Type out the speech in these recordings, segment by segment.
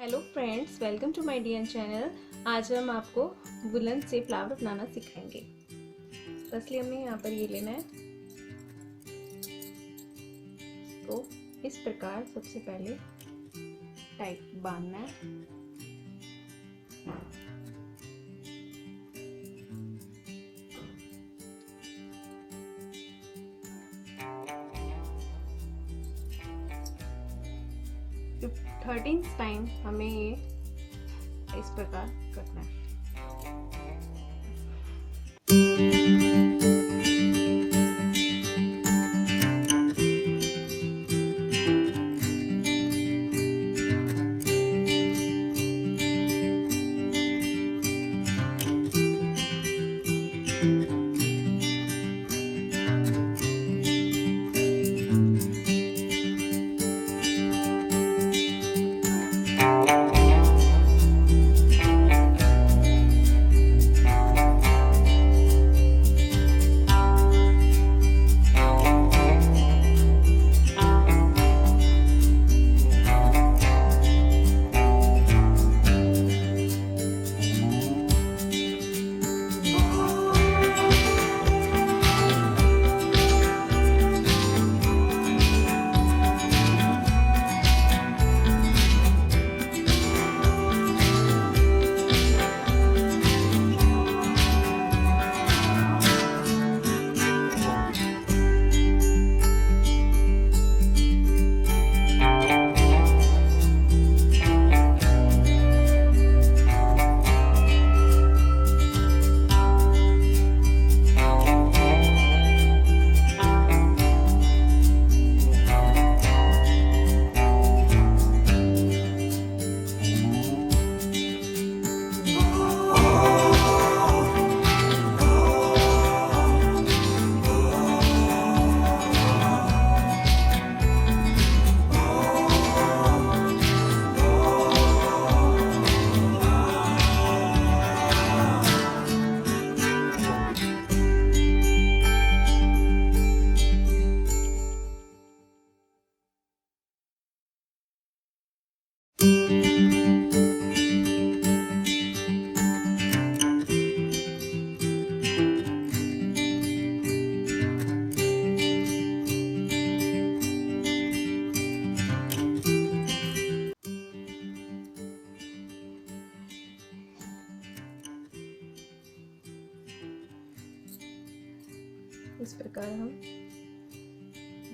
Hello friends, welcome to my dear channel. आज हम आपको वुलन से फ्लावर बनाना सिखाएंगे। फर्स्टली हमें यहाँ पर ये लेना है, तो इस प्रकार सबसे पहले टाइट बांधना है। तो 13th टाइम हमें ये इस प्रकार करना है। इस प्रकार हम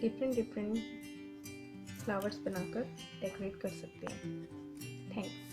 डिफरेंट फ्लावर्स बनाकर डेकोरेट कर सकते हैं। थैंक्स।